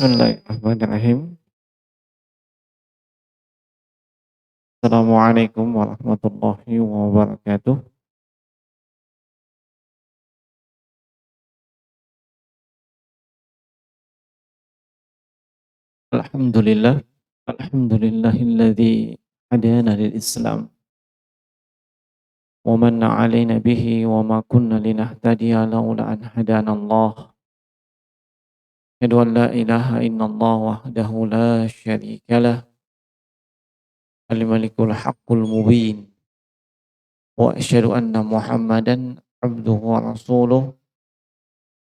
Bismillahirrahmanirrahim. Assalamualaikum warahmatullahi wabarakatuh. Alhamdulillah. Alhamdulillahilladzi hadana lil Islam wa manna alaina bihi wa ma kunna linahtadiya laula an hadana Allah. Asyhadu an la ilaha illallah wahdahu la syarika lah, al-malikul haqqul mubin. Wa asyhadu anna Muhammadan abduhu wa rasuluh,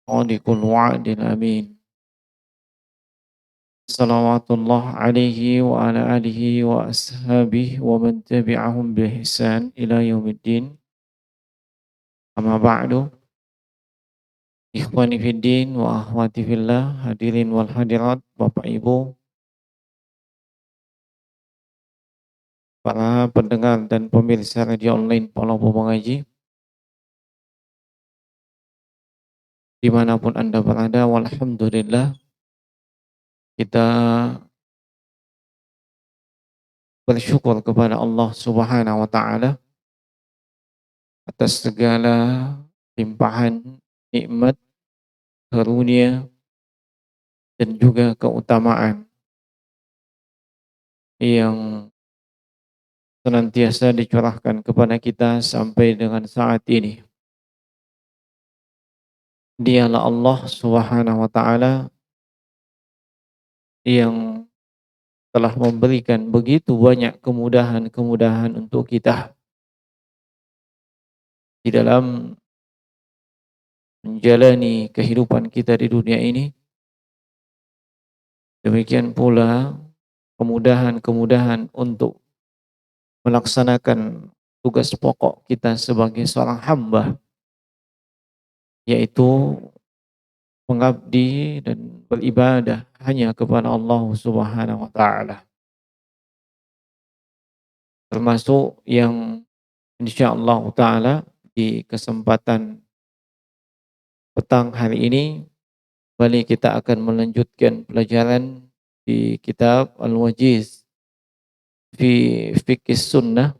shadiqul wa'dil amin. Salawatullah alaihi wa ala alihi wa ashabihi wa man tabi'ahum bi ihsan ila yaumiddin. Amma ba'du. Ikhwani fid din wa akhwati fillah, hadirin wal hadirat, Bapak Ibu, para pendengar dan pemirsa radio online Palopo Mengaji, dimanapun Anda berada, walhamdulillah kita bersyukur kepada Allah Subhanahu wa taala atas segala limpahan nikmat, karunia dan juga keutamaan yang senantiasa dicurahkan kepada kita sampai dengan saat ini. Dialah Allah Subhanahu wa taala yang telah memberikan begitu banyak kemudahan-kemudahan untuk kita di dalam menjalani kehidupan kita di dunia ini. Demikian pula kemudahan-kemudahan untuk melaksanakan tugas pokok kita sebagai seorang hamba, yaitu mengabdi dan beribadah hanya kepada Allah Subhanahu wa taala. Termasuk yang insyaallah taala di kesempatan petang hari ini kembali kita akan melanjutkan pelajaran di kitab Al-Wajiz fi Fiqhis Sunnah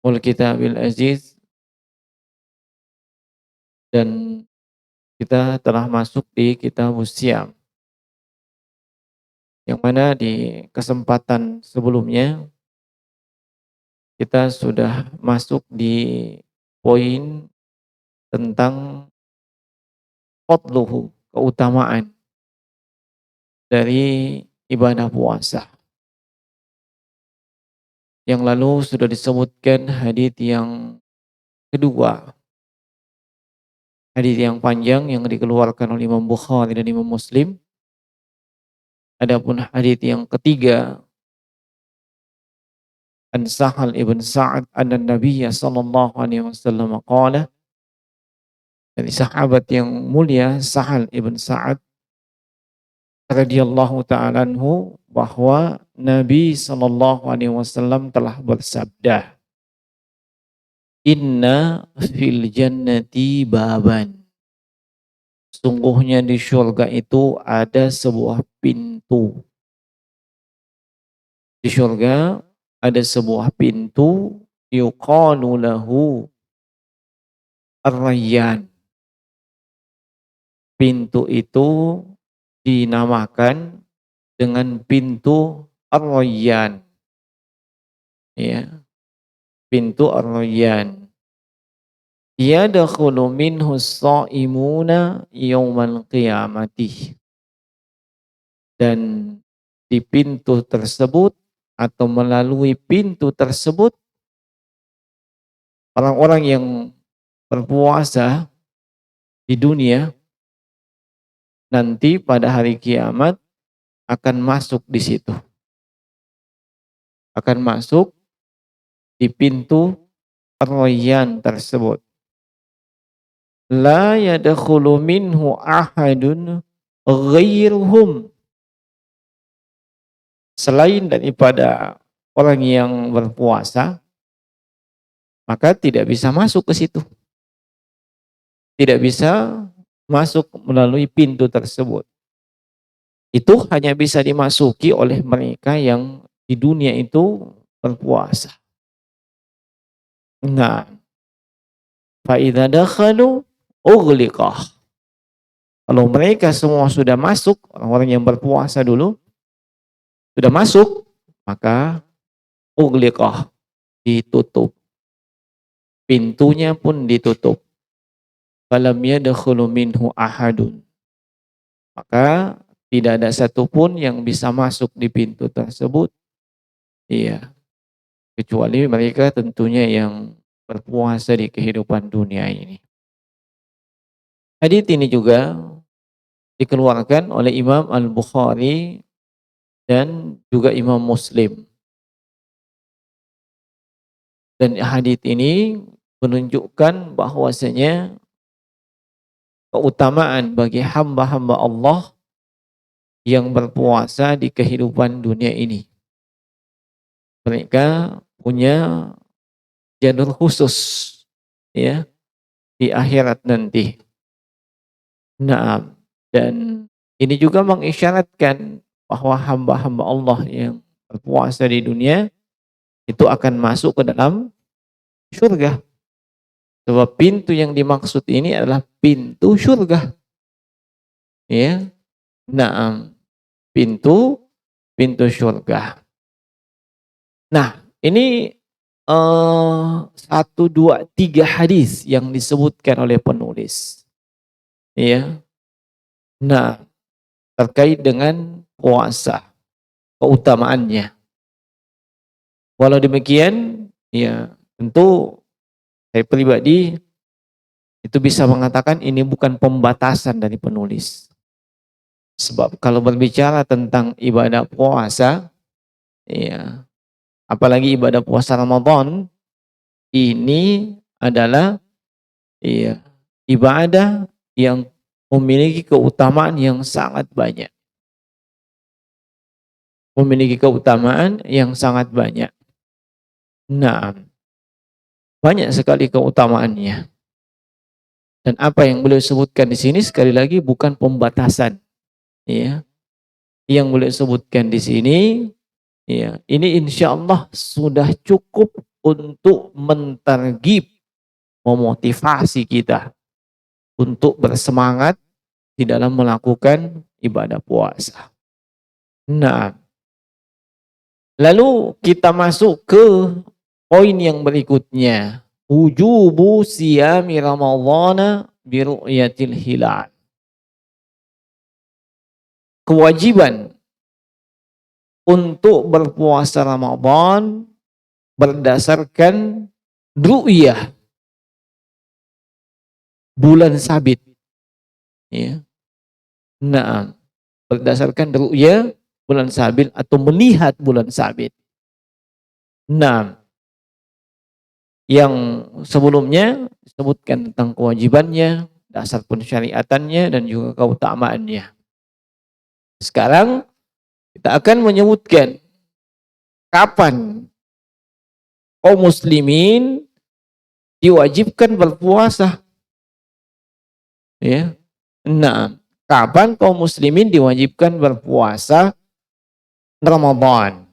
wal Kitabil Aziz, dan kita telah masuk di Kitabus Syiyam, yang mana di kesempatan sebelumnya kita sudah masuk di poin tentang fadluhu, keutamaan dari ibadah puasa. Yang lalu sudah disebutkan hadis yang kedua, hadis yang panjang yang dikeluarkan oleh Imam Bukhari dan Imam Muslim. Adapun hadis yang ketiga, an Sahal ibn Sa'ad anna Nabiyya sallallahu alaihi wasallam qala, dari sahabat yang mulia Sahal ibn Sa'ad radhiyallahu ta'ala anhu, bahwa Nabi sallallahu alaihi wasallam telah bersabda, inna fil jannati baban, sungguhnya di syurga itu ada sebuah pintu. Di syurga ada sebuah pintu, yuqalu lahu ar-rayyan. Pintu itu dinamakan dengan pintu ar-rayyan. Ya, pintu ar-rayyan. Yadkhulu minhu as-sha'imuna yaumal qiyamati. Dan di pintu tersebut atau melalui pintu tersebut orang-orang yang berpuasa di dunia nanti pada hari kiamat akan masuk di situ. Akan masuk di pintu ar-rayyan tersebut. La yadkhulu minhu ahadun ghairuhum, selain daripada orang yang berpuasa, maka tidak bisa masuk ke situ. Tidak bisa masuk melalui pintu tersebut. Itu hanya bisa dimasuki oleh mereka yang di dunia itu berpuasa. Nah, fa idza dakhalu ughliqah. Kalau mereka semua sudah masuk, orang-orang yang berpuasa dulu sudah masuk, maka ughliqah, ditutup. Pintunya pun ditutup. Falam yadkhulu minhu ahadun. Maka tidak ada satupun yang bisa masuk di pintu tersebut. Iya, kecuali mereka tentunya yang berpuasa di kehidupan dunia ini. Hadits ini juga dikeluarkan oleh Imam Al-Bukhari dan juga Imam Muslim. Dan hadits ini menunjukkan bahwasanya keutamaan bagi hamba-hamba Allah yang berpuasa di kehidupan dunia ini. Mereka punya jalur khusus ya di akhirat nanti. Nah, dan ini juga mengisyaratkan bahwa hamba-hamba Allah yang berpuasa di dunia itu akan masuk ke dalam surga. Sebab pintu yang dimaksud ini adalah pintu surga. Ya. Nah, pintu surga. Nah, ini 1, 2, 3 hadis yang disebutkan oleh penulis. Ya. Nah, terkait dengan puasa, keutamaannya. Walau demikian, ya tentu saya pribadi itu bisa mengatakan ini bukan pembatasan dari penulis. Sebab kalau berbicara tentang ibadah puasa, ya, apalagi ibadah puasa Ramadan, ini adalah ya, ibadah yang memiliki keutamaan yang sangat banyak. Memiliki keutamaan yang sangat banyak. Nah, banyak sekali keutamaannya. Dan apa yang beliau sebutkan di sini sekali lagi bukan pembatasan. Ya. Yang beliau sebutkan di sini, ya, ini insya Allah sudah cukup untuk mentargib, memotivasi kita untuk bersemangat di dalam melakukan ibadah puasa. Nah, lalu kita masuk ke poin yang berikutnya. Wujubu siyami Ramadhana bi ru'yatil hilal. Kewajiban untuk berpuasa Ramadan berdasarkan ru'yah bulan sabit. Ya. Nah, berdasarkan ru'yah bulan sabit atau melihat bulan sabit. Nah, yang sebelumnya disebutkan tentang kewajibannya, dasar pensyariatannya dan juga keutamaannya. Sekarang kita akan menyebutkan kapan kaum muslimin diwajibkan berpuasa. Ya. Nah, kapan kaum muslimin diwajibkan berpuasa Ramadan?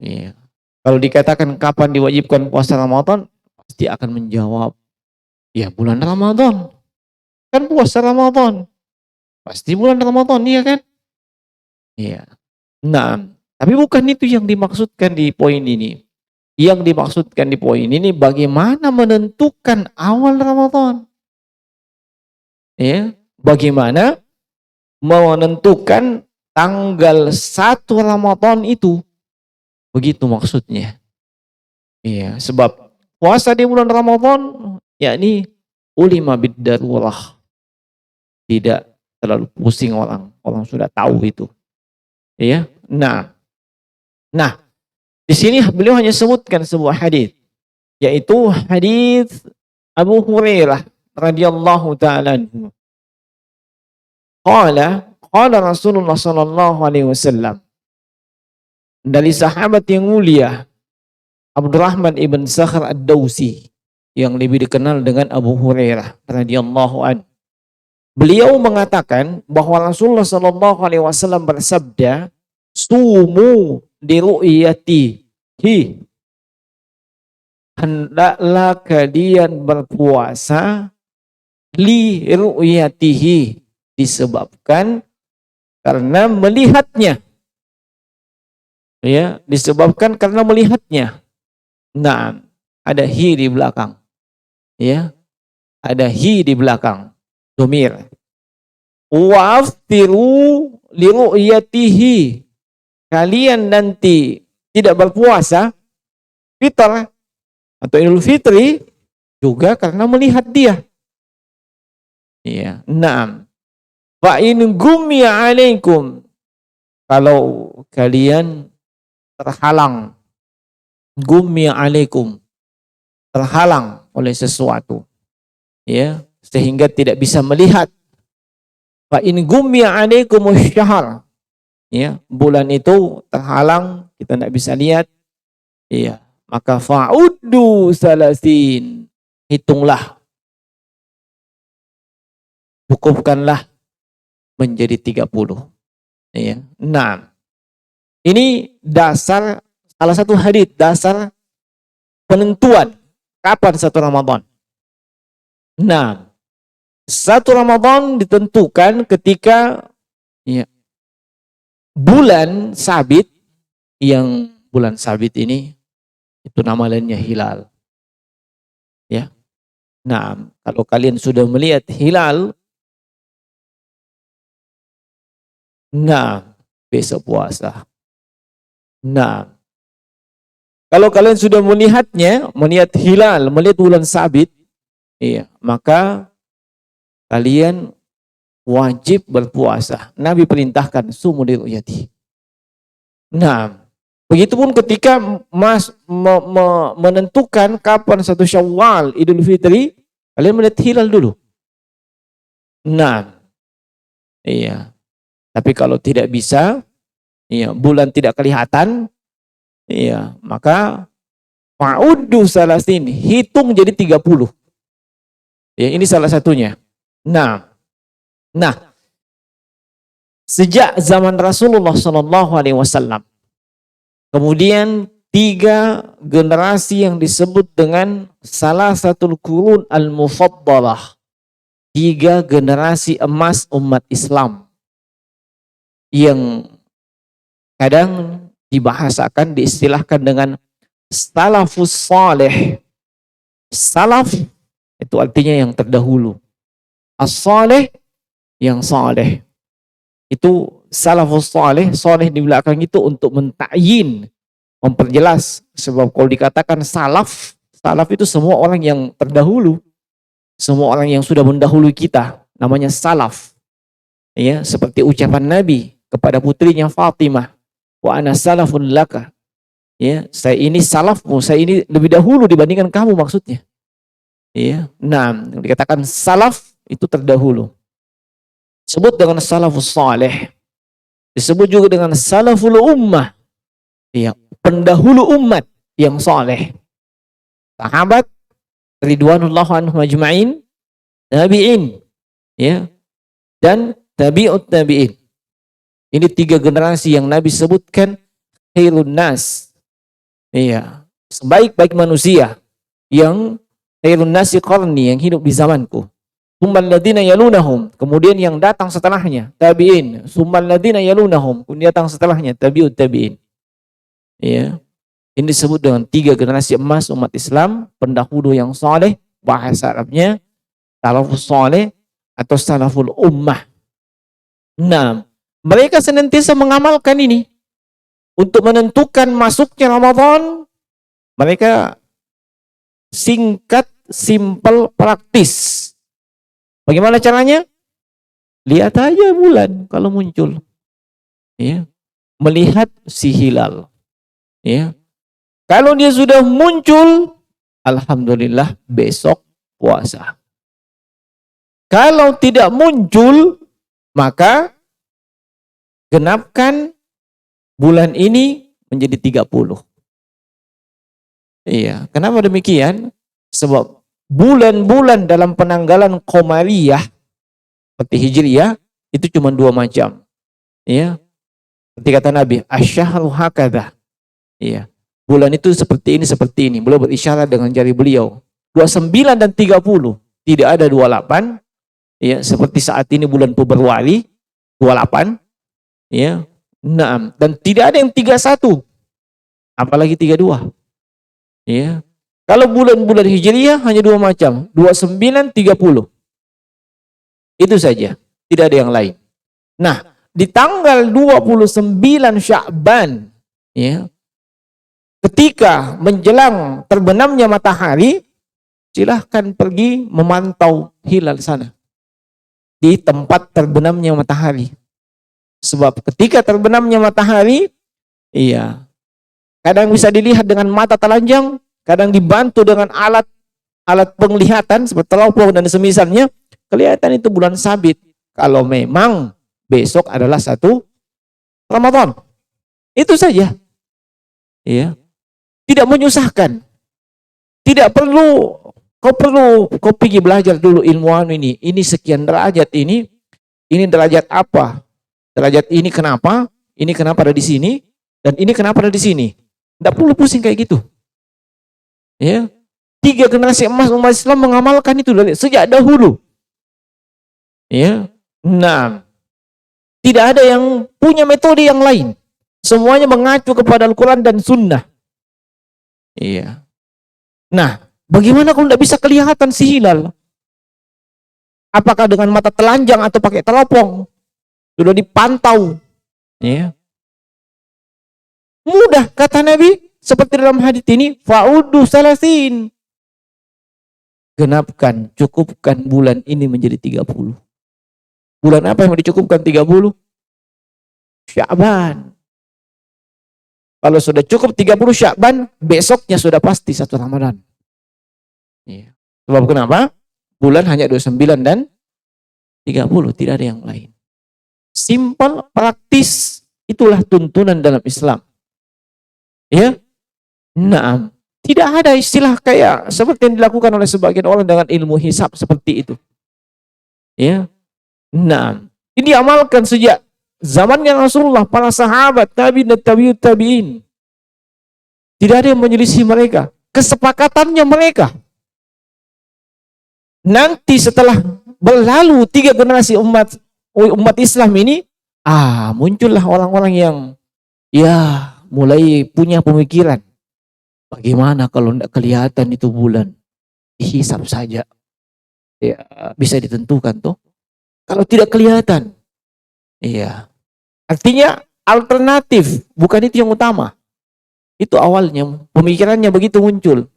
Ya. Kalau dikatakan kapan diwajibkan puasa Ramadan, pasti akan menjawab, ya bulan Ramadan. Kan puasa Ramadan. Pasti bulan Ramadan, iya kan? Iya. Nah, tapi bukan itu yang dimaksudkan di poin ini. Yang dimaksudkan di poin ini bagaimana menentukan awal Ramadan. Ya, bagaimana menentukan tanggal 1 Ramadan itu. Begitu maksudnya. Iya, sebab puasa di bulan Ramadan yakni ulima bid-darurah. Tidak terlalu pusing orang. Orang sudah tahu itu. Iya. Nah, di sini beliau hanya sebutkan sebuah hadis, yaitu hadis Abu Hurairah radhiyallahu taala anhu. Qala Rasulullah sallallahu alaihi wasallam, dari sahabat yang mulia Abdurrahman ibn Sakhr ad-Dawsi yang lebih dikenal dengan Abu Hurairah radhiyallahu anhu. Beliau mengatakan bahwa Rasulullah Shallallahu Alaihi Wasallam bersabda, "Sumu di ru'yatihi." Hendaklah kalian berpuasa li ru'yatihi, disebabkan karena melihatnya. Ya, disebabkan karena melihatnya. Nah, ada hi di belakang. Ya, ada hi di belakang. Domir. Wa aftiru li ru'yatihi. Kalian nanti tidak berpuasa, fitrah atau Idul Fitri juga karena melihat dia. Iya. Naam. Fa in gumya alaikum, kalau kalian terhalang, gumya alaikum, terhalang oleh sesuatu, ya, sehingga tidak bisa melihat. Fa in gumya alaikum syahr, ya, bulan itu terhalang, kita tidak bisa lihat, iya, maka fa'uddu salasin, hitunglah, cukupkanlah menjadi 30. Ya. Nah, ini dasar, salah satu hadits dasar penentuan kapan satu Ramadan. Nah, satu Ramadan ditentukan ketika, ya, bulan sabit, yang bulan sabit ini itu nama lainnya hilal. Ya. Nah, kalau kalian sudah melihat hilal, nah, besok puasa. Nah, kalau kalian sudah melihatnya, melihat hilal, melihat bulan sabit, iya, maka kalian wajib berpuasa. Nabi perintahkan sumu li ru'yati. Nah, begitupun ketika menentukan kapan satu Syawal, Idul Fitri, kalian melihat hilal dulu. Nah, iya. Tapi kalau tidak bisa, iya, bulan tidak kelihatan, iya, maka fa'uddu salasin, hitung jadi 30. Ya, ini salah satunya. Nah, sejak zaman Rasulullah Shallallahu Alaihi Wasallam, kemudian 3 generasi yang disebut dengan salah satu qurun al-mufaddalah, 3 generasi emas umat Islam, yang kadang dibahasakan, diistilahkan dengan salafus saleh. Salaf itu artinya yang terdahulu. As-saleh, yang saleh. Itu salafus saleh, saleh di belakang itu untuk mentakyin, memperjelas. Sebab kalau dikatakan salaf, salaf itu semua orang yang terdahulu, semua orang yang sudah mendahului kita, namanya salaf. Ya, seperti ucapan Nabi kepada putrinya Fatimah, wa ana salafun laka. Ya, saya ini salafmu, saya ini lebih dahulu dibandingkan kamu, maksudnya. Ya, nah, dikatakan salaf itu terdahulu. Disebut dengan salafus saleh. Disebut juga dengan salaful ummah. Ya, pendahulu umat yang saleh. Sahabat ridwanullah anhum ajma'in, tabi'in, ya, dan tabi'ut tabi'in. Ini 3 generasi yang Nabi sebutkan khairun nas. Iya, sebaik-baik manusia, yang khairun nasi qarni, yang hidup di zamanku. Tsummal ladzina yalunahum, kemudian yang datang setelahnya, tabi'in. Tsummal ladzina yalunahum, kemudian datang setelahnya, tabi'ut tabi'in. Iya. Ini disebut dengan 3 generasi emas umat Islam, pendahulu yang saleh, bahasa Arabnya salafus saleh atau salaful ummah. Nah, mereka senantiasa mengamalkan ini. Untuk menentukan masuknya Ramadan, mereka singkat, simpel, praktis. Bagaimana caranya? Lihat aja bulan kalau muncul. Ya. Melihat si hilal. Ya. Kalau dia sudah muncul, alhamdulillah besok puasa. Kalau tidak muncul, maka genapkan bulan ini menjadi 30. Iya, kenapa demikian? Sebab bulan-bulan dalam penanggalan Qamariyah seperti Hijriyah itu cuma 2 macam. Ya, seperti kata Nabi, asyahru hakadha. Ya, bulan itu seperti ini. Beliau berisyarat dengan jari beliau. 29 dan 30. Tidak ada 28. Ya, seperti saat ini bulan Februari 28. Ya. Naam, dan tidak ada yang 31. Apalagi 32. Ya. Kalau bulan-bulan Hijriyah hanya 2 macam, 29, 30. Itu saja, tidak ada yang lain. Nah, di tanggal 29 Sya'ban, ya, ketika menjelang terbenamnya matahari, silahkan pergi memantau hilal sana. Di tempat terbenamnya matahari. Sebab ketika terbenamnya matahari, iya, kadang bisa dilihat dengan mata telanjang, kadang dibantu dengan alat penglihatan seperti teropong dan semisalnya, kelihatan itu bulan sabit. Kalau memang besok adalah 1 Ramadan. Itu saja. Iya. Tidak menyusahkan. Tidak perlu kau pergi belajar dulu ilmuwan ini. Ini sekian derajat ini derajat apa? Derajat ini kenapa? Ini kenapa ada di sini? Dan ini kenapa ada di sini? Tidak perlu pusing kayak gitu. Ya. 3 generasi emas umat Islam mengamalkan itu dari sejak dahulu. Ya. Nah, tidak ada yang punya metode yang lain. Semuanya mengacu kepada Al-Quran dan Sunnah. Iya. Nah, bagaimana kalau tidak bisa kelihatan si hilal? Apakah dengan mata telanjang atau pakai teropong? Sudah dipantau. Ya. Mudah, kata Nabi. Seperti dalam hadits ini, fa'udu salasin. Genapkan, cukupkan bulan ini menjadi 30. Bulan apa yang dicukupkan 30? Sya'ban. Kalau sudah cukup 30 Sya'ban, besoknya sudah pasti 1 Ramadan. Ya. Sebab kenapa? Bulan hanya 29 dan 30, tidak ada yang lain. Simpel, praktis, itulah tuntunan dalam Islam. Ya. Nah, tidak ada istilah kayak seperti yang dilakukan oleh sebagian orang dengan ilmu hisab seperti itu. Ya. Nah, ini diamalkan sejak zamannya Rasulullah, para sahabat, tabi'in dan tabi'ut tabi'in. Tidak ada yang menyelisih mereka. Kesepakatannya mereka. Nanti setelah berlalu 3 generasi umat Islam ini, muncullah orang-orang yang mulai punya pemikiran. Bagaimana kalau tidak kelihatan itu bulan? Dihisab saja. Ya, bisa ditentukan tuh. Kalau tidak kelihatan. Iya. Artinya alternatif, bukan itu yang utama. Itu awalnya, pemikirannya begitu muncul.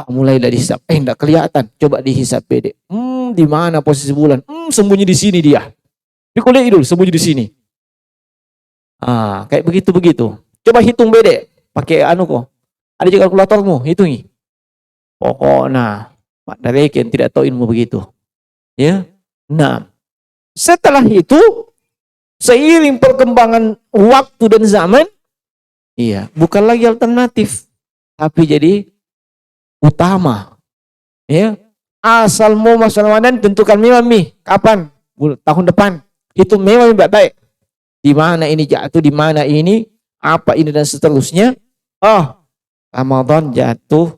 Mulai dari hisab, enggak kelihatan, coba dihisab Bede. Di mana posisi bulan? Sembunyi di sini dia. Dikuliah dulu, sembunyi di sini. Kayak begitu-begitu. Coba hitung Bede, pakai kok. Ada juga kalkulatormu, hitungi. Pokoknya, Pak Dareken tidak tahu ilmu begitu. Ya. Nah, setelah itu, seiring perkembangan waktu dan zaman, bukan lagi alternatif, tapi jadi utama. Ya. Asal mau masuk Ramadan, tentukan memang kapan? Tahun depan. Itu memang baik. Di mana ini jatuh, di mana ini, apa ini dan seterusnya. Ramadan jatuh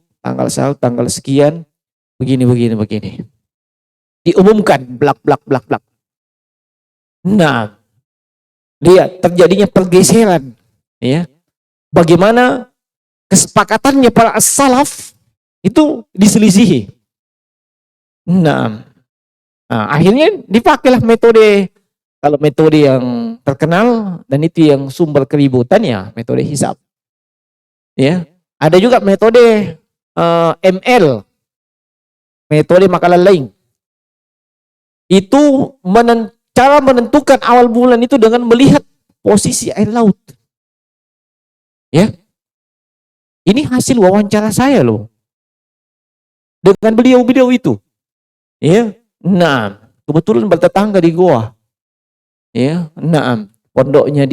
tanggal sekian, begini. Diumumkan, blak. Nah, lihat terjadinya pergeseran. Ya. Bagaimana kesepakatannya para as-salaf itu diselisihi. Nah, akhirnya dipakailah metode, kalau metode yang terkenal dan itu yang sumber keributan ya metode hisab. Ya, ada juga metode ML, metode makalah lain. Itu cara menentukan awal bulan itu dengan melihat posisi air laut. Ya, ini hasil wawancara saya loh dengan beliau itu. Ya, nah kebetulan bertetangga di Goa. Ya, nah pondoknya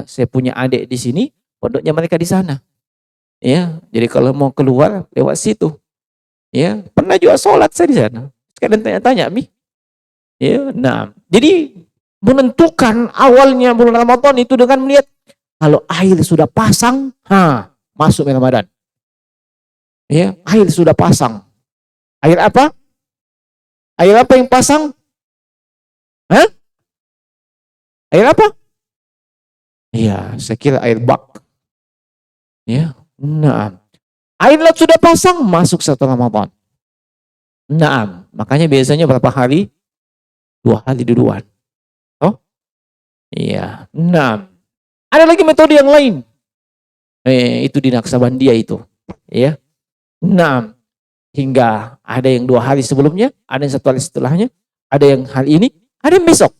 saya punya adik di sini, pondoknya mereka di sana. Ya, jadi kalau mau keluar lewat situ. Ya, pernah juga sholat saya di sana. Sekarang tanya-tanya, Ya, nah, jadi menentukan awalnya bulan Ramadan itu dengan melihat kalau air sudah pasang, masuk Ramadan. Ya, air sudah pasang. Air apa? Air apa yang pasang? Hah? Air apa? Iya, saya kira air bak. Ya, nah, air laut sudah pasang, masuk satu Ramadan. Nah, makanya biasanya berapa hari? 2 hari duluan. Oh, iya. Nah, ada lagi metode yang lain. Itu di Naksabandia itu. Ya. Nah, hingga ada yang 2 hari sebelumnya, ada yang 1 hari setelahnya, ada yang hari ini, ada yang besok.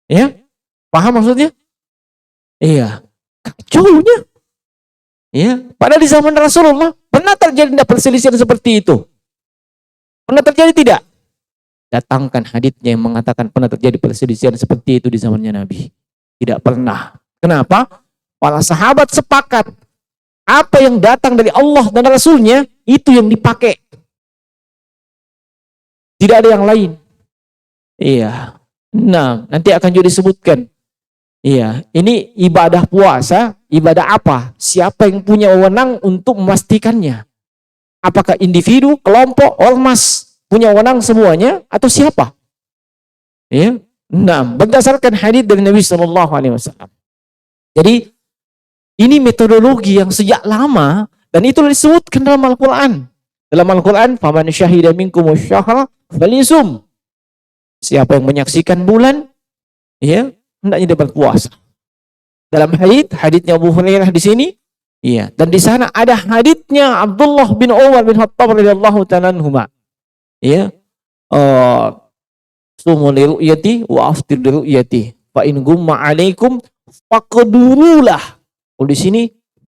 Ya, paham maksudnya? Iya. Kacaunya. Ya, padahal di zaman Rasulullah pernah terjadi perselisihan seperti itu. Pernah terjadi tidak? Datangkan haditsnya yang mengatakan pernah terjadi perselisihan seperti itu di zamannya Nabi. Tidak pernah. Kenapa? Para sahabat sepakat apa yang datang dari Allah dan Rasulnya itu yang dipakai. Tidak ada yang lain. Iya. Nah, nanti akan juga disebutkan. Iya, ini ibadah puasa, ibadah apa? Siapa yang punya wewenang untuk memastikannya? Apakah individu, kelompok, ormas punya wewenang semuanya atau siapa? Ya. Nah, berdasarkan hadits dari Nabi Shallallahu Alaihi Wasallam. Jadi ini metodologi yang sejak lama dan itu disebutkan dalam Al-Quran. Dalam Al-Quran, "Faman syahida minkum syahra falisum." Siapa yang menyaksikan bulan, ya, hendaknya dia berpuasa. Dalam haditsnya Abu Hurairah di sini, iya, dan di sana ada haditsnya Abdullah bin Umar bin Khattab radhiyallahu ta'ala anhuma. Ya. Sumu li ru'yati wa aftir li ru'yati. Fa in gumma 'alaikum faqdurulah. Kalau di sini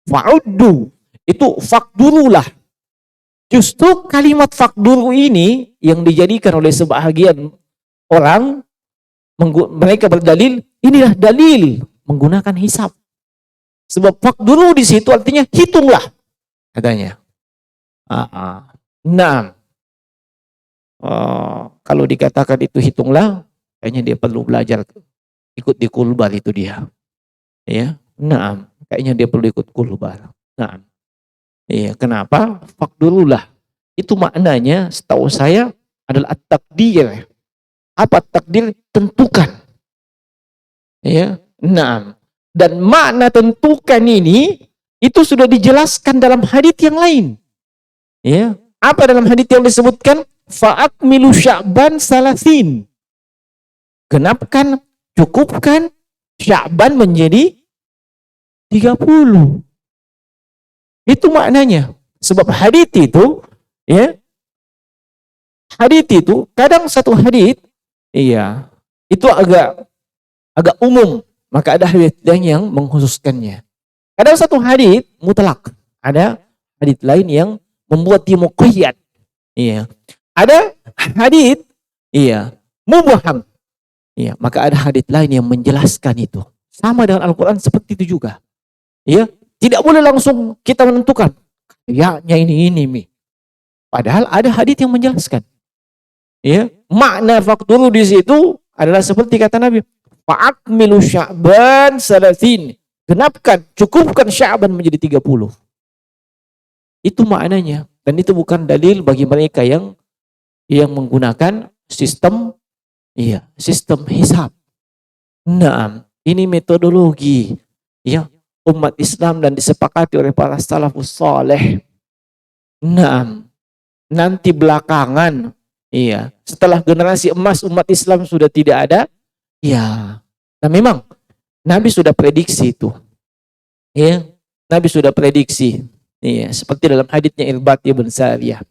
fa'uddu, itu faqdurulah. Justru kalimat faqduru ini yang dijadikan oleh sebahagian orang, mereka berdalil, inilah dalil menggunakan hisab. Sebab faqduru di situ artinya hitunglah, katanya. Nah, kalau dikatakan itu hitunglah, kayaknya dia perlu belajar ikut di kulbar itu dia. Ya, nah, kayaknya dia perlu ikut kulbar. Nah, iya, kenapa? Faqdurulah. Itu maknanya setahu saya adalah at-takdir. Apa takdir? Tentukan. Ya, nah, dan makna tentukan ini itu sudah dijelaskan dalam hadits yang lain. Ya, apa dalam hadits yang disebutkan? Fa'akmilu Sya'ban salasin. Genapkan, cukupkan Sya'ban menjadi 30. Itu maknanya. Sebab hadits itu, ya, hadits itu kadang satu hadits, iya, itu agak umum, maka ada hadits lain yang mengkhususkannya. Kadang satu hadits mutlak, ada hadits lain yang membuat dia muqayyad. Iya. Ada hadits, iya, mubham. Iya, maka ada hadits lain yang menjelaskan itu. Sama dengan Al-Quran seperti itu juga. Iya, tidak boleh langsung kita menentukan kayaknya ini mi. Padahal ada hadits yang menjelaskan. Ya, makna faqduru di situ adalah seperti kata Nabi, fa'akmilu Sya'ban salasin. Genapkan, cukupkan Sya'ban menjadi 30. Itu maknanya, dan itu bukan dalil bagi mereka yang menggunakan sistem, iya, sistem hisab. Nah, ini metodologi, ya, umat Islam dan disepakati oleh para salafus saleh. Nah, nanti belakangan, iya, setelah generasi emas umat Islam sudah tidak ada, ya. Nah, memang Nabi sudah prediksi itu. Ya, Nabi sudah prediksi. Iya, seperti dalam haditsnya Irbad bin Sariyah.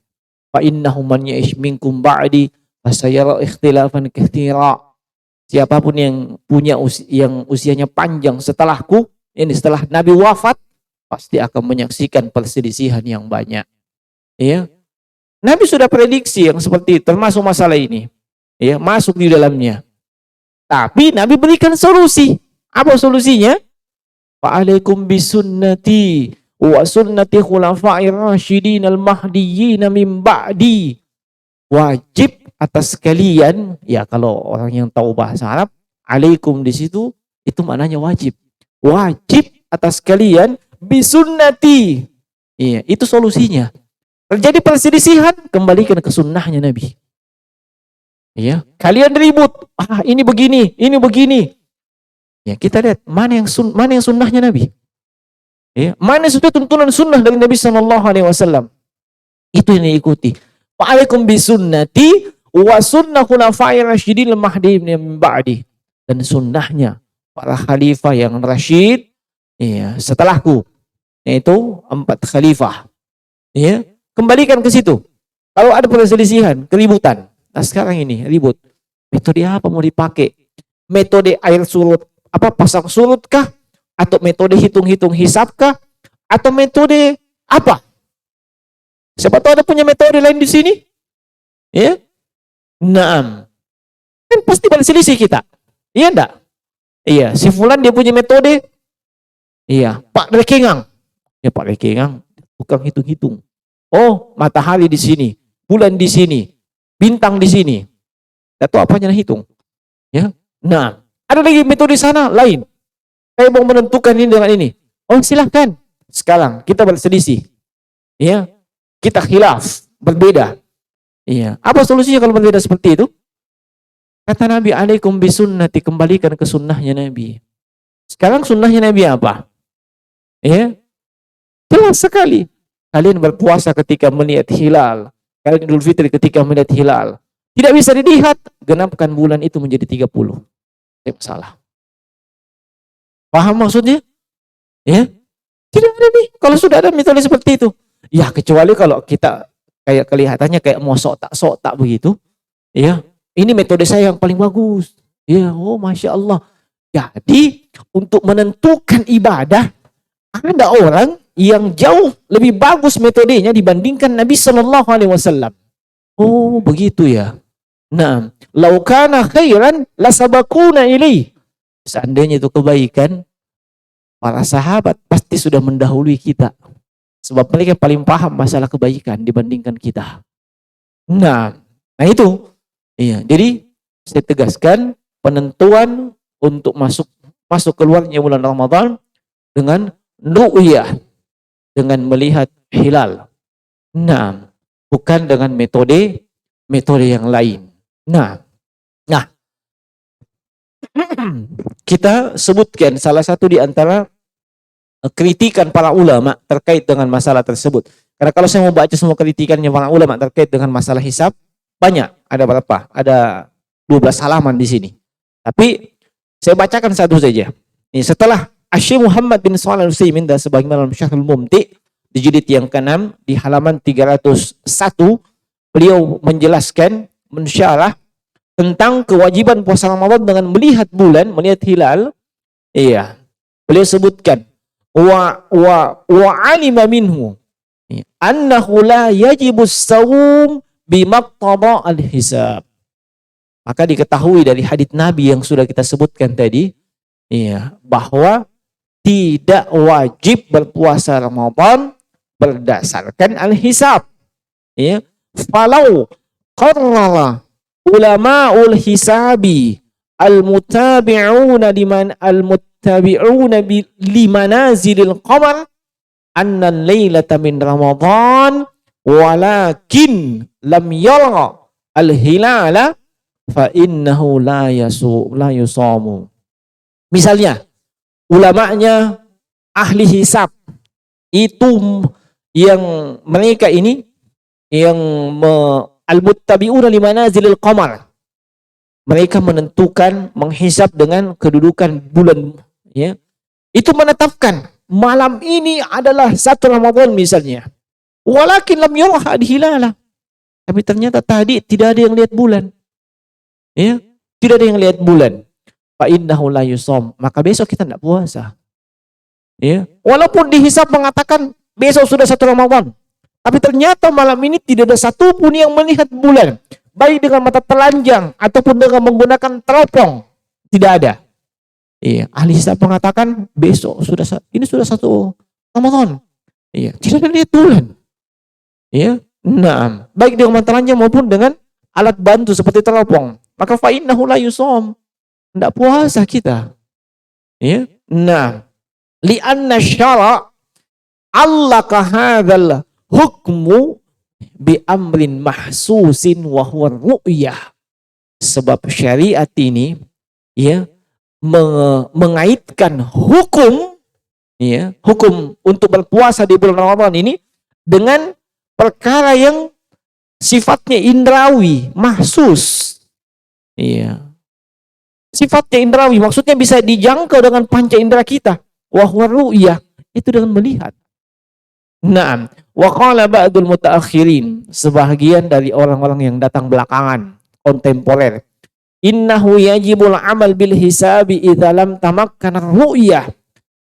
Fa innahu man ya'ish minkum ba'di fasayara ikhtilafan katsira. Siapapun yang punya yang usianya panjang setelahku, ini setelah Nabi wafat, pasti akan menyaksikan perselisihan yang banyak. Ya. Nabi sudah prediksi yang seperti itu, termasuk masalah ini. Ya, masuk di dalamnya. Tapi Nabi berikan solusi. Apa solusinya? Fa'alaikum bisunnati wa sunnati khulafa'ir rasyidin al-mahdiyyin min ba'di. Wajib atas kalian, ya kalau orang yang tahu bahasa Arab, alaikum di situ itu maknanya wajib. Wajib atas kalian bisunnati. Iya, itu solusinya. Terjadi perselisihan, kembalikan ke sunnahnya Nabi. Iya, kalian ribut, ini begini, ini begini. Ya, kita lihat mana yang sunnahnya Nabi. Ya, mana sudah tuntunan sunnah dari Nabi Sallallahu Alaihi Wasallam. Itu yang diikuti. Wa'alaikum bisunnati wa sunnah khulafai rasyidin al-mahdi min ba'di. Dan sunnahnya para khalifah yang rasyid, ya, setelahku, yaitu 4 khalifah. Ya, kembalikan ke situ. Kalau ada perselisihan, keributan. Nah, sekarang ini ribut. Metode apa mau dipakai? Metode air surut, pasang surut kah? Atau metode hitung-hitung hisab kah? Atau metode apa? Siapa tahu ada punya metode lain di sini? Ya? Naam. Kan pasti berselisih kita. Iya enggak? Iya, si fulan dia punya metode. Iya, Pak Rekengang. Ya Pak Rekengang tukang hitung-hitung. Oh, matahari di sini, bulan di sini, bintang di sini. Atau apanya hitung? Ya. Nah, ada lagi metode sana lain. Saya mau menentukan ini dengan ini. Oh, silahkan. Sekarang kita berselisih. Ya. Kita khilaf, berbeda. Iya. Apa solusinya kalau berbeda seperti itu? Kata Nabi, alaikum bisunnati, kembalikan ke sunnahnya Nabi. Sekarang sunnahnya Nabi apa? Ya. Jelas sekali. Kalian berpuasa ketika melihat hilal. Kalian Idul Fitri ketika melihat hilal. Tidak bisa dilihat, genapkan bulan itu menjadi 30. Tidak masalah. Paham maksudnya? Ya. Tidak ada nih. Kalau sudah ada metode seperti itu. Ya, kecuali kalau kita kayak kelihatannya kayak mau sok-tak begitu. Ya, ini metode saya yang paling bagus. Ya, oh Masya Allah. Jadi, untuk menentukan ibadah, ada orang yang jauh lebih bagus metodenya dibandingkan Nabi Sallallahu Alaihi Wasallam. Oh, begitu ya. Nah, laukana khairan lasabakuna ilaih. Seandainya itu kebaikan, para sahabat pasti sudah mendahului kita. Sebab mereka paling paham masalah kebaikan dibandingkan kita. Nah itu. Iya, jadi saya tegaskan penentuan untuk masuk keluarnya bulan Ramadan dengan ru'yah, dengan melihat hilal. Nah, bukan dengan metode yang lain. Nah, kita sebutkan salah satu di antara kritikan para ulama terkait dengan masalah tersebut. Karena kalau saya mau baca semua kritikannya para ulama terkait dengan masalah hisab, banyak. Ada berapa? Ada 12 halaman di sini. Tapi saya bacakan satu saja. Ini setelah Syekh Muhammad bin Shalih Al-Utsaimin dan sebagaimana dalam Syarhul Mumti di jilid yang ke-6 di halaman 301, beliau menjelaskan, mensyarah tentang kewajiban puasa Ramadan dengan melihat bulan, melihat hilal. Iya. Beliau sebutkan wa alima minhu annahu la yajibu as-sawm bimaqtada al-hisab. Maka diketahui dari hadits Nabi yang sudah kita sebutkan tadi, iya, bahwa tidak wajib berpuasa Ramadan berdasarkan al-hisab. Ya, falau qarrara ulama'ul hisabi al-mutabi'una limanazilil qamar anna al-lailata min Ramadan walakin lam yara al-hilala fa innahu la yusamu. Misalnya ulamanya ahli hisab itu yang mereka ini yang al-muttabi'una limanazilil qamar, mereka menentukan, menghisab dengan kedudukan bulan, ya. Itu menetapkan malam ini adalah 1 Ramadan misalnya. Walakin lam yara al-hilala. Tapi ternyata tadi tidak ada yang lihat bulan. Ya, tidak ada yang lihat bulan. Fa innahu la yusam. Maka besok kita tidak puasa. Ya, walaupun dihisab mengatakan besok sudah 1 Ramadan. Tapi ternyata malam ini tidak ada satupun yang melihat bulan. Baik dengan mata telanjang ataupun dengan menggunakan teropong, tidak ada. Iya, ahli hisab mengatakan besok sudah ini sudah 1 Ramadan. Iya, tidak ada lihat bulan. Iya, nah, baik dengan mata telanjang maupun dengan alat bantu seperti teropong, maka fa innahu la yusam. Enggak puasa kita. Ya. Nah, li'anna syara' allaka hadzal hukmu bi amrin mahsusin wa huwa ru'yah. Sebab syariat ini ya mengaitkan hukum ya, hukum untuk berpuasa di bulan Ramadan ini dengan perkara yang sifatnya indrawi, mahsus. Iya. Sifatnya indrawi, maksudnya bisa dijangkau dengan panca indera kita. Wa huwa ru'yah, itu dengan melihat. Naam, wa qala ba'dul mutaakhirin, sebahagian dari orang-orang yang datang belakangan, kontemporer. Innahu yajibul amal bil hisabi idza lam tamakkana ru'yah.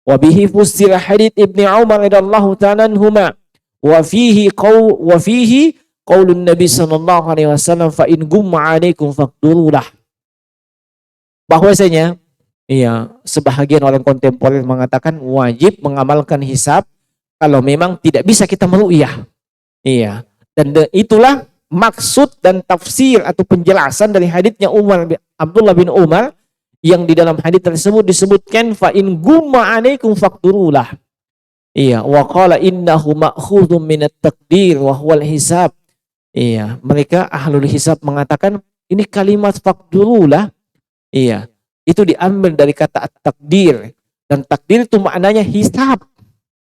Wa bihi fusira hadits Ibnu Umar radhiyallahu ta'ala anhuma. Wa fihi qaulun Nabi sallallahu alaihi wasallam fa in gumma 'alaikum faqdurulah. Bahwasanya iya, sebahagian orang kontemporer mengatakan wajib mengamalkan hisab kalau memang tidak bisa kita meru'yah. Iya. Dan itulah maksud dan tafsir atau penjelasan dari haditsnya Abdullah bin Umar yang di dalam hadits tersebut disebutkan fa in gumma 'alaikum faqdurulah. Iya, wa qala innahu ma'khudhun minat taqdir wa huwal hisab. Iya, mereka ahlul hisab mengatakan ini kalimat faqdurulah. Iya, itu diambil dari kata at-takdir, dan takdir itu maknanya hisab.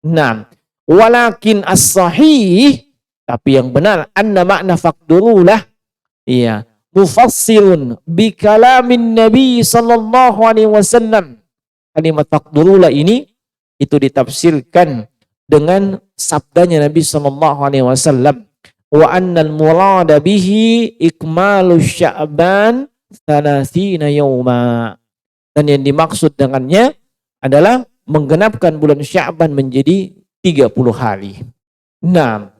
Nah, walakin as-sahih, tapi yang benar anna makna faqdurulah iya mufassirun bi kalamin Nabi sallallahu alaihi wasallam. Kalimat faqdurulah ini itu ditafsirkan dengan sabdanya Nabi sallallahu alaihi wasallam, wa annal murada bihi ikmalu sya'ban 30 yauma. Dan yang dimaksud dengannya adalah menggenapkan bulan Sya'ban menjadi 30 hari. Nah,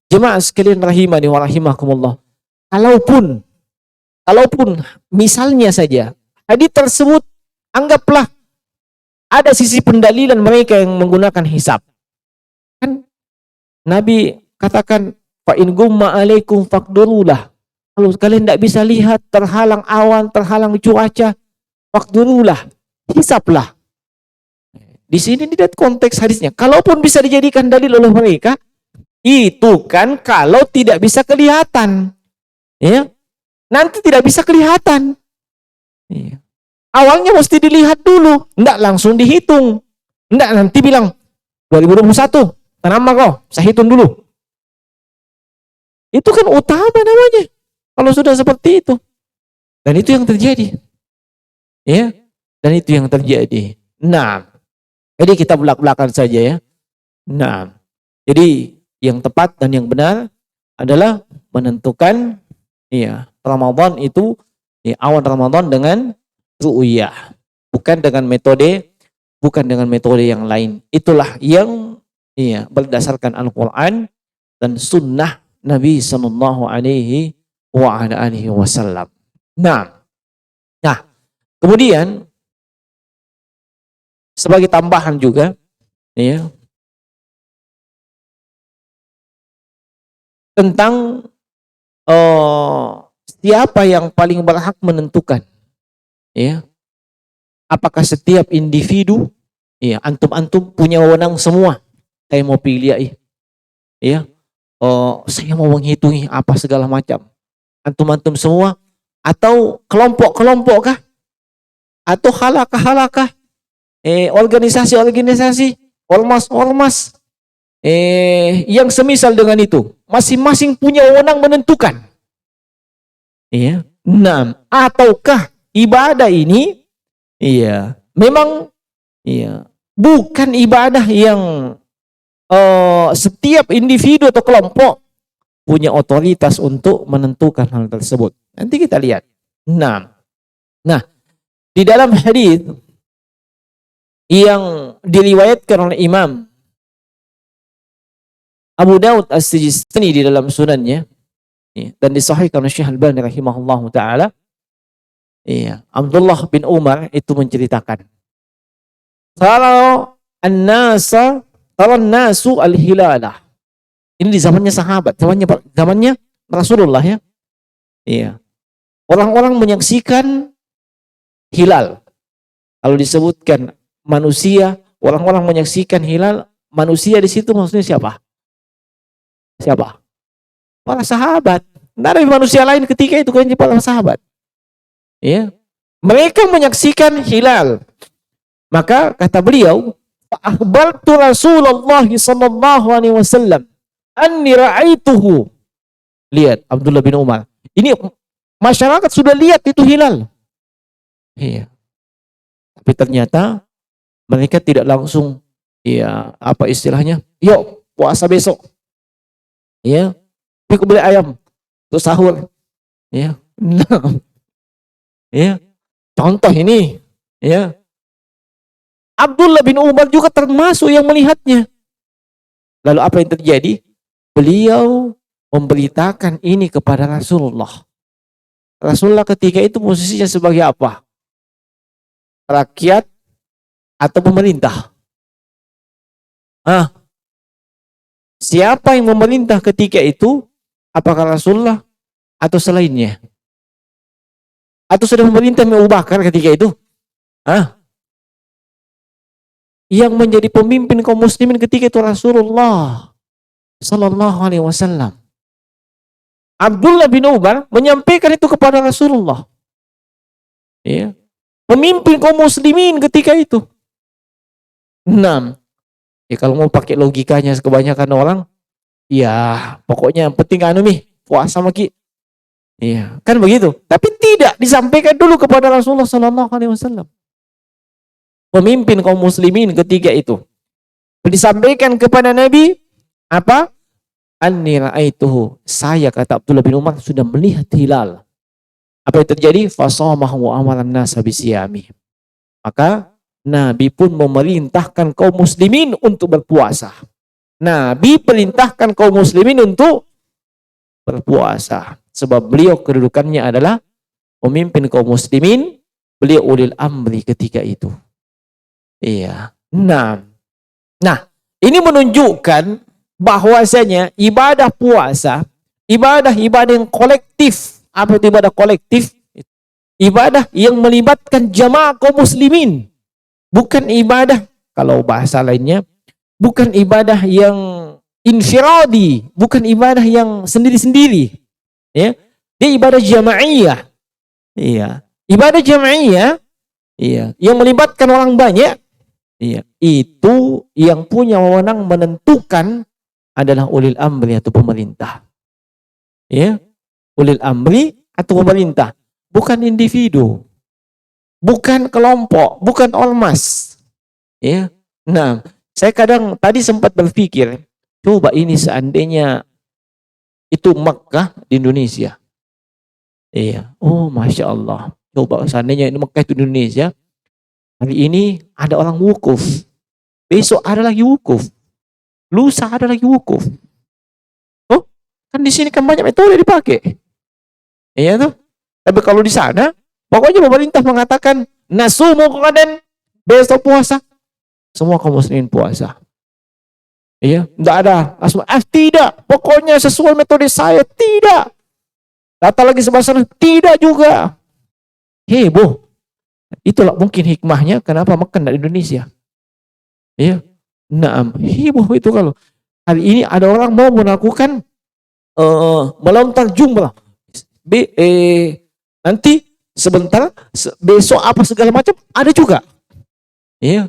jemaah sekalian rahimani wa rahimakumullah. Kalaupun misalnya saja hadits tersebut anggaplah ada sisi pendalilan mereka yang menggunakan hisab. Kan Nabi katakan fa in gumma alaikum faqdurulah. Kalau kalian tidak bisa lihat, terhalang awan, terhalang cuaca, faqdurulah, hisablah. Di sini tidak konteks hadisnya. Kalaupun bisa dijadikan dalil oleh mereka, itu kan kalau tidak bisa kelihatan. Ya. Nanti tidak bisa kelihatan. Ya. Awalnya mesti dilihat dulu, enggak langsung dihitung. Enggak nanti bilang 2021, kenapa kok? Saya hitung dulu. Itu kan utama namanya. Kalau sudah seperti itu. Dan itu yang terjadi. Ya. Dan itu yang terjadi. Nah, jadi kita belak-belakan saja ya. Nah, jadi yang tepat dan yang benar adalah menentukan ya, Ramadan itu ya, awal Ramadan dengan ru'yah, bukan dengan metode yang lain. Itulah yang ya, berdasarkan Al-Qur'an dan sunnah Nabi sallallahu alaihi wasallam. Nah, kemudian sebagai tambahan juga ya, tentang siapa yang paling berhak menentukan ya, apakah setiap individu ya, antum punya wewenang semua, saya mau pilih ya, saya mau menghitungi apa segala macam, antum semua, atau kelompok-kelompok kah, atau halakah, organisasi-organisasi, ormas yang semisal dengan itu, masing-masing punya wewenang menentukan. Iya. Nah, ataukah ibadah ini iya, memang iya, bukan ibadah yang setiap individu atau kelompok punya otoritas untuk menentukan hal tersebut. Nanti kita lihat. Nah, di dalam hadis yang diriwayatkan oleh Imam Abu Daud As-Sijistani di dalam sunannya dan disahihkan oleh Syekh Al-Albani rahimahullahu taala, iya, Abdullah bin Umar itu menceritakan, kalau nasu al-hilalah. Ini di zamannya sahabat, zamannya Rasulullah ya. Iya. Orang-orang menyaksikan hilal. Kalau disebutkan manusia, orang-orang menyaksikan hilal, manusia di situ maksudnya siapa? Siapa? Para sahabat. Tidak ada manusia lain ketika itu kan para sahabat. Ya. Mereka menyaksikan hilal. Maka kata beliau, "Akhbartu Rasulullah sallallahu alaihi wasallam anni ra'aituhu." Lihat Abdullah bin Umar. Ini masyarakat sudah lihat itu hilal. Iya. Tapi ternyata mereka tidak langsung, ya apa istilahnya? Yuk puasa besok. Ya. Pergi beli ayam untuk sahur. Ya. Nah. Ya. Contoh ini, ya. Abdullah bin Umar juga termasuk yang melihatnya. Lalu apa yang terjadi? Beliau memberitakan ini kepada Rasulullah. Rasulullah ketika itu posisinya sebagai apa? Rakyat atau pemerintah? Siapa yang memerintah ketika itu? Apakah Rasulullah atau selainnya? Atau sudah memerintah Abu Bakar ketika itu? Yang menjadi pemimpin kaum muslimin ketika itu Rasulullah sallallahu alaihi wasallam. Abdullah bin Umar menyampaikan itu kepada Rasulullah. Ya. Pemimpin kaum muslimin ketika itu. 6. Ya kalau mau pakai logikanya kebanyakan orang, ya pokoknya yang penting puasa maki. Iya, kan begitu. Tapi tidak disampaikan dulu kepada Rasulullah sallallahu alaihi wasallam. Pemimpin kaum muslimin ketika itu disampaikan kepada Nabi apa? Anni ra'aituhu. Saya, kata Abdullah bin Umar, sudah melihat hilal. Apa yang terjadi? Fasamahu wa amaran nasa bisiyami. Maka Nabi pun memerintahkan kaum muslimin untuk berpuasa. Nabi perintahkan kaum muslimin untuk berpuasa. Sebab beliau kedudukannya adalah pemimpin kaum muslimin. Beliau ulil amri ketika itu. Iya. Nah, ini menunjukkan bahwasanya ibadah puasa, ibadah yang kolektif. Apa itu ibadah kolektif? Ibadah yang melibatkan jamaah kaum muslimin. Bukan ibadah, kalau bahasa lainnya, bukan ibadah yang infiradi, bukan ibadah yang sendiri-sendiri. Ya. Dia ibadah jamaiyah. Iya. Ibadah jamaiyah, iya, yang melibatkan orang banyak. Iya, itu yang punya wewenang menentukan adalah ulil amri atau pemerintah. Ya, ulil amri atau pemerintah, bukan individu, bukan kelompok, bukan ormas. Ya, nah, saya kadang tadi sempat berpikir, coba ini seandainya itu Makkah di Indonesia. Iya, oh masya Allah. Coba seandainya ini Makkah itu Indonesia. Hari ini ada orang wukuf. Besok ada lagi wukuf. Lusa ada lagi wukuf. Oh, kan di sini kan banyak metode dipakai. Iya tuh. Tapi kalau di sana, pokoknya pemerintah mengatakan nasumu qadan, besok puasa. Semua kaum muslimin puasa. Iya, enggak ada. Tidak, pokoknya sesuai metode saya, tidak. Data lagi sebelah sana, tidak juga. Heboh. Itulah mungkin hikmahnya kenapa Mekah di Indonesia. Ya, naam, heboh itu kalau hari ini ada orang mau melakukan melontar jumrah. Nanti sebentar besok apa segala macam ada juga. Iya.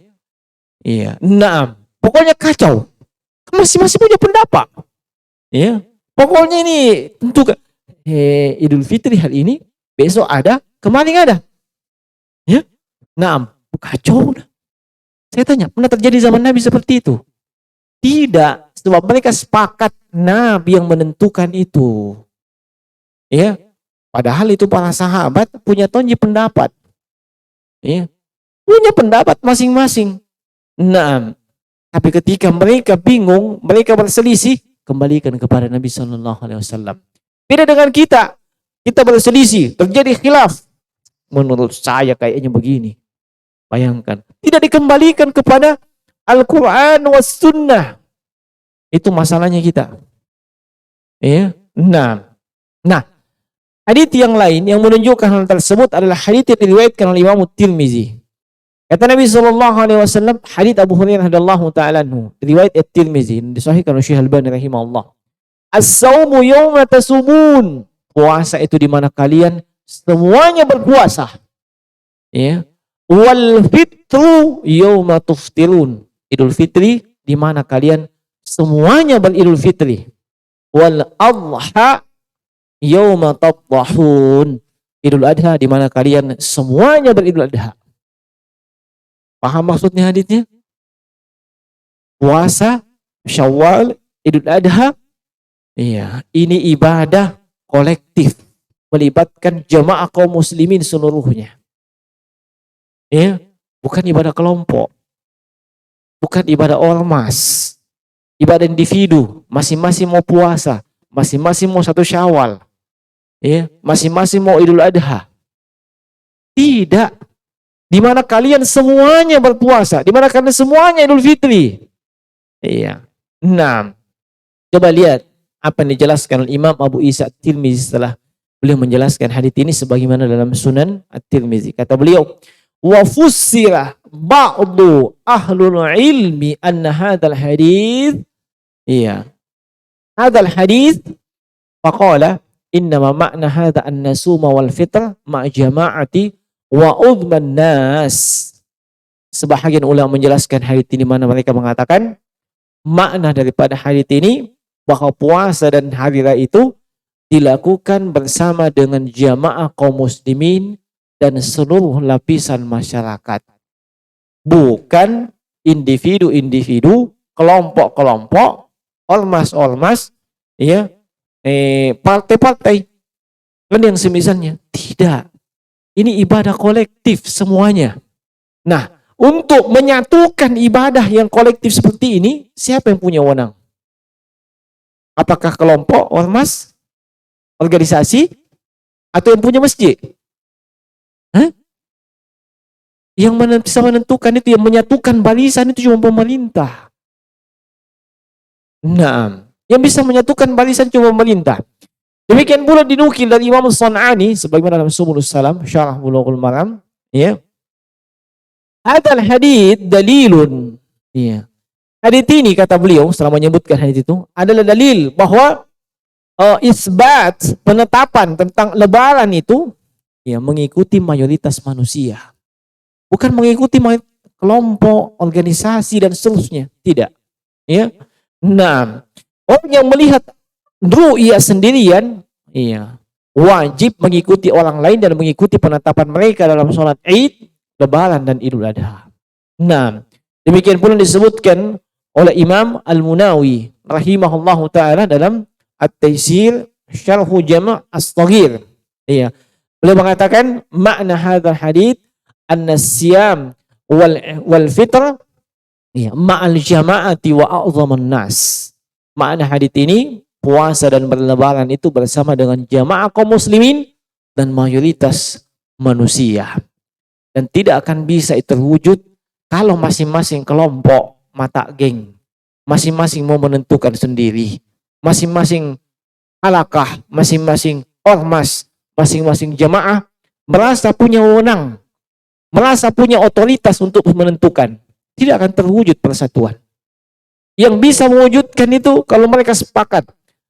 Iya, naam. Pokoknya kacau. Masing-masing punya pendapat. Ya. Pokoknya ini tentu Idul Fitri hari ini, besok ada, kemarin ada. Ya, naam, kacau. Saya tanya, pernah terjadi zaman Nabi seperti itu? Tidak, sebab mereka sepakat Nabi yang menentukan itu. Ya, padahal itu para sahabat punya tonji pendapat. Ya, punya pendapat masing-masing. Naam, tapi ketika mereka bingung, mereka berselisih, kembalikan kepada Nabi Shallallahu Alaihi Wasallam. Beda dengan kita berselisih, terjadi khilaf. Menurut saya kayaknya begini. Bayangkan, tidak dikembalikan kepada Al-Quran was Sunnah. Itu masalahnya kita. Ya, nah, Hadits yang lain yang menunjukkan hal tersebut adalah hadits yang diriwayatkan oleh Imam Tirmizi. Kata Nabi SAW, hadits Abu Hurairah radhiyallahu ta'ala anhu, riwayat At-Tirmizi, disahihkan oleh Syekh Al-Albani rahimahullah. As-saumu yawma tasubun. Puasa itu di mana kalian semuanya berpuasa. Ya. Wal fitru yawma tuftirun. Idul Fitri di mana kalian semuanya beridul fitri. Wal adha yauma tadhahun. Idul Adha di mana kalian semuanya beridul adha. Paham maksudnya hadisnya? Puasa, Syawal, Idul Adha. Iya, ini ibadah kolektif melibatkan jamaah kaum muslimin seluruhnya. Ya, bukan ibadah kelompok. Bukan ibadah ormas. Ibadah individu, masing-masing mau puasa, masing-masing mau satu Syawal. Ya, masing-masing mau Idul Adha. Tidak. Di mana kalian semuanya berpuasa, di mana kalian semuanya Idul Fitri. Iya. Nah, coba lihat apa yang dijelaskan oleh Imam Abu Isa At-Tirmizi setelah beliau menjelaskan hadits ini sebagaimana dalam Sunan At-Tirmizi. Kata beliau, wa fussira ba'du ahlul ilmi anna hadzal hadits, iya, hadzal hadits faqala innama makna hadza an-nasuma wal fitr ma' jama'ati wa udman nas. Sebahagian ulama menjelaskan hadits ini mana mereka mengatakan makna daripada hadits ini bahwa puasa dan hari raya itu dilakukan bersama dengan jamaah kaum muslimin dan seluruh lapisan masyarakat. Bukan individu-individu, kelompok-kelompok, ormas-ormas, ya, partai-partai dan yang semisalnya. Tidak. Ini ibadah kolektif semuanya. Nah, untuk menyatukan ibadah yang kolektif seperti ini, siapa yang punya wewenang? Apakah kelompok, ormas, organisasi, atau yang punya masjid? Hah? Yang bisa menentukan itu, yang menyatukan barisan itu cuma pemerintah. Nah, yang bisa menyatukan barisan cuma pemerintah. Demikian pula dinukil dari Imam As-San'ani sebagaimana dalam Subulus Salam, Syarah Bulughul Maram, ya. Hadzal hadits dalilun. Ya. Hadits ini kata beliau setelah menyebutkan hadits itu adalah dalil bahwa isbat penetapan tentang lebaran itu ya mengikuti mayoritas manusia. Bukan mengikuti kelompok, organisasi dan seterusnya, tidak. Ya. Nah, orang yang melihat ru'yah sendirian, iya, wajib mengikuti orang lain dan mengikuti penetapan mereka dalam sholat Id, Lebaran dan Idul Adha. Nah, demikian pula disebutkan oleh Imam Al-Munawi rahimahullahu taala dalam At-Taisir Syarhu Jama' As-Saghir. Iya. Beliau mengatakan makna hadzal hadits an-siyam wal fitr ya ma'al jama'ati wa a'dhaman nas. Makna hadits ini puasa dan berlebaran itu bersama dengan jamaah kaum muslimin dan mayoritas manusia. Dan tidak akan bisa itu terwujud kalau masing-masing kelompok mata geng, masing-masing mau menentukan sendiri, masing-masing halakah, masing-masing ormas, masing-masing jamaah merasa punya wewenang, merasa punya otoritas untuk menentukan. Tidak akan terwujud persatuan. Yang bisa mewujudkan itu kalau mereka sepakat,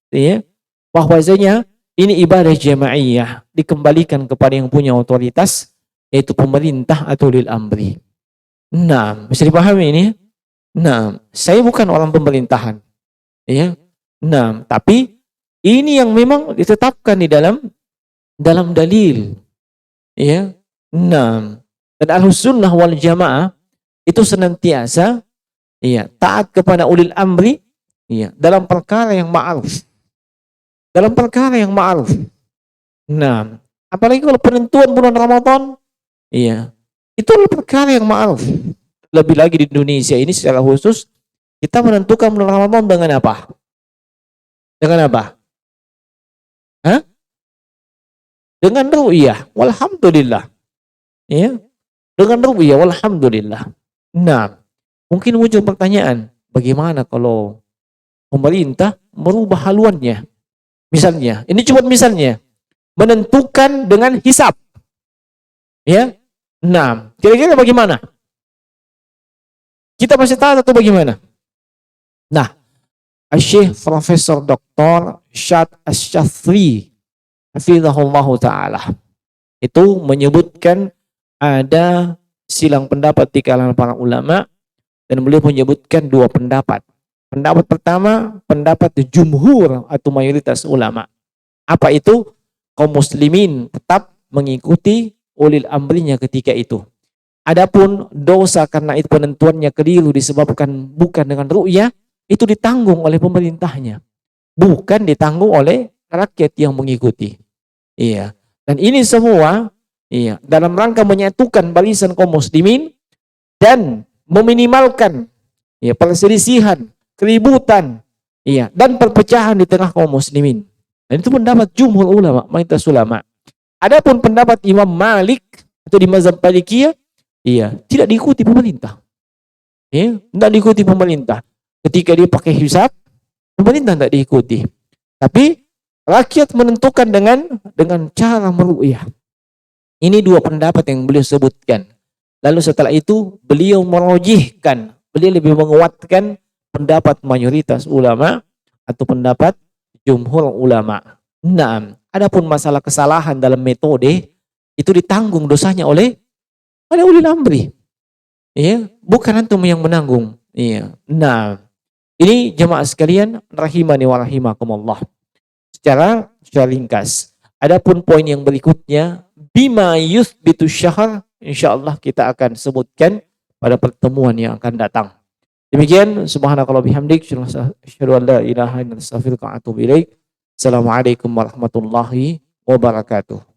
ya, bahwasanya ini ibadah jamaiyah dikembalikan kepada yang punya otoritas, yaitu pemerintah atau lil amri. Nah, bisa dipahami ini? Nah, saya bukan orang pemerintahan, ya. Nah, tapi ini yang memang ditetapkan di dalam dalil, ya. Nah, dan Ahlussunnah wal Jamaah itu senantiasa, ya, taat kepada ulil amri, ya, dalam perkara yang ma'ruf. Dalam perkara yang ma'ruf. Nah, apalagi kalau penentuan bulan Ramadan, iya, itu adalah perkara yang ma'ruf. Lebih lagi di Indonesia ini secara khusus, kita menentukan bulan Ramadan dengan apa? Dengan apa? Hah? Dengan ru'yah. Walhamdulillah. Ya. Dengan ru'yah. Walhamdulillah. Nah, mungkin muncul pertanyaan, bagaimana kalau pemerintah merubah haluannya? Misalnya, ini cuma misalnya, menentukan dengan hisab. Ya. Nah, kira-kira bagaimana? Kita masih tahu atau bagaimana? Nah, Syekh Profesor Dr. Syad Asy-Syadzili hafizahullah taala itu menyebutkan ada silang pendapat di kalangan para ulama, dan beliau menyebutkan dua pendapat. Pendapat pertama, pendapat jumhur atau mayoritas ulama. Apa itu? Kaum muslimin tetap mengikuti ulil amrinya ketika itu. Adapun dosa karena itu penentuannya keliru disebabkan bukan dengan ru'yah, itu ditanggung oleh pemerintahnya, bukan ditanggung oleh rakyat yang mengikuti. Iya. Dan ini semua dalam rangka menyatukan barisan kaum muslimin dan meminimalkan perselisihan, keributan, dan perpecahan di tengah kaum muslimin. Dan itu pendapat jumhur ulama, mayoritas ulama. Adapun pendapat Imam Malik atau di mazhab Malikiyah, tidak diikuti pemerintah. Tidak diikuti pemerintah. Ketika dia pakai hisab, pemerintah tidak diikuti. Tapi rakyat menentukan dengan cara meru'yah. Ini dua pendapat yang beliau sebutkan. Lalu setelah itu beliau merojihkan, beliau lebih menguatkan pendapat mayoritas ulama atau pendapat jumhur ulama. Nah, adapun masalah kesalahan dalam metode itu ditanggung dosanya oleh ulil amri. Bukan antum yang menanggung. Nah, ini jemaah sekalian rahimani wa rahimakumullah. Secara ringkas. Adapun poin yang berikutnya, bima yuthbitu syahr, insyaallah kita akan sebutkan pada pertemuan yang akan datang. Demikian, subhanakallah bihamdik, asyhadu an la ilaha illa anta astaghfiruka wa atubu ilaik. Assalamualaikum warahmatullahi wabarakatuh.